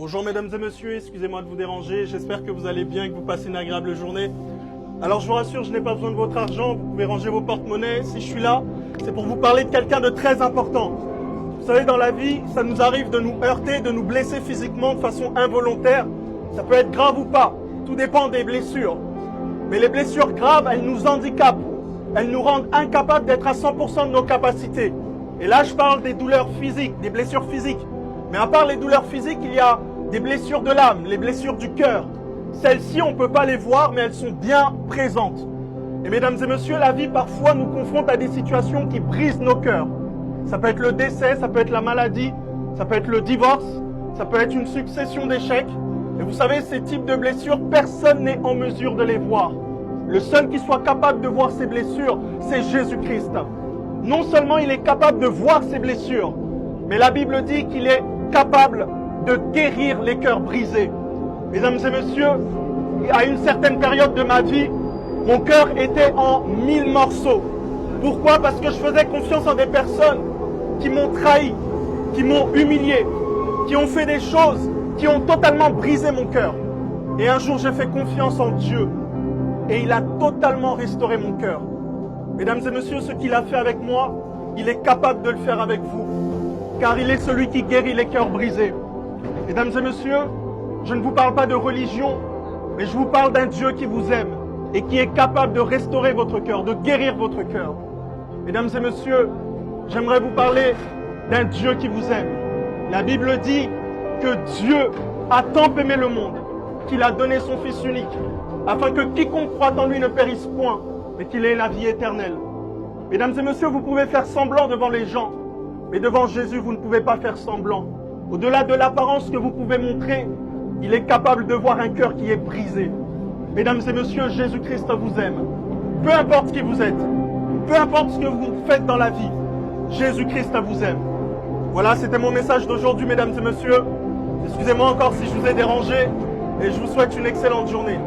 Bonjour mesdames et messieurs, excusez-moi de vous déranger, j'espère que vous allez bien et que vous passez une agréable journée. Alors je vous rassure, je n'ai pas besoin de votre argent, vous pouvez ranger vos porte-monnaies. Si je suis là, c'est pour vous parler de quelqu'un de très important. Vous savez, dans la vie, ça nous arrive de nous heurter, de nous blesser physiquement de façon involontaire. Ça peut être grave ou pas, tout dépend des blessures. Mais les blessures graves, elles nous handicapent. Elles nous rendent incapables d'être à 100% de nos capacités. Et là, je parle des douleurs physiques, des blessures physiques. Mais à part les douleurs physiques, il y a des blessures de l'âme, les blessures du cœur. Celles-ci, on ne peut pas les voir, mais elles sont bien présentes. Et mesdames et messieurs, la vie parfois nous confronte à des situations qui brisent nos cœurs. Ça peut être le décès, ça peut être la maladie, ça peut être le divorce, ça peut être une succession d'échecs. Et vous savez, ces types de blessures, personne n'est en mesure de les voir. Le seul qui soit capable de voir ces blessures, c'est Jésus-Christ. Non seulement il est capable de voir ces blessures, mais la Bible dit qu'il est capable de guérir les cœurs brisés. Mesdames et messieurs, à une certaine période de ma vie, mon cœur était en 1000 morceaux. Pourquoi? Parce que je faisais confiance en des personnes qui m'ont trahi, qui m'ont humilié, qui ont fait des choses qui ont totalement brisé mon cœur. Et un jour, j'ai fait confiance en Dieu et il a totalement restauré mon cœur. Mesdames et messieurs, ce qu'il a fait avec moi, il est capable de le faire avec vous. Car il est celui qui guérit les cœurs brisés. Mesdames et messieurs, je ne vous parle pas de religion, mais je vous parle d'un Dieu qui vous aime et qui est capable de restaurer votre cœur, de guérir votre cœur. Mesdames et messieurs, j'aimerais vous parler d'un Dieu qui vous aime. La Bible dit que Dieu a tant aimé le monde qu'il a donné son Fils unique, afin que quiconque croit en lui ne périsse point, mais qu'il ait la vie éternelle. Mesdames et messieurs, vous pouvez faire semblant devant les gens, mais devant Jésus, vous ne pouvez pas faire semblant. Au-delà de l'apparence que vous pouvez montrer, il est capable de voir un cœur qui est brisé. Mesdames et messieurs, Jésus-Christ vous aime. Peu importe qui vous êtes, peu importe ce que vous faites dans la vie, Jésus-Christ vous aime. Voilà, c'était mon message d'aujourd'hui, mesdames et messieurs. Excusez-moi encore si je vous ai dérangé et je vous souhaite une excellente journée.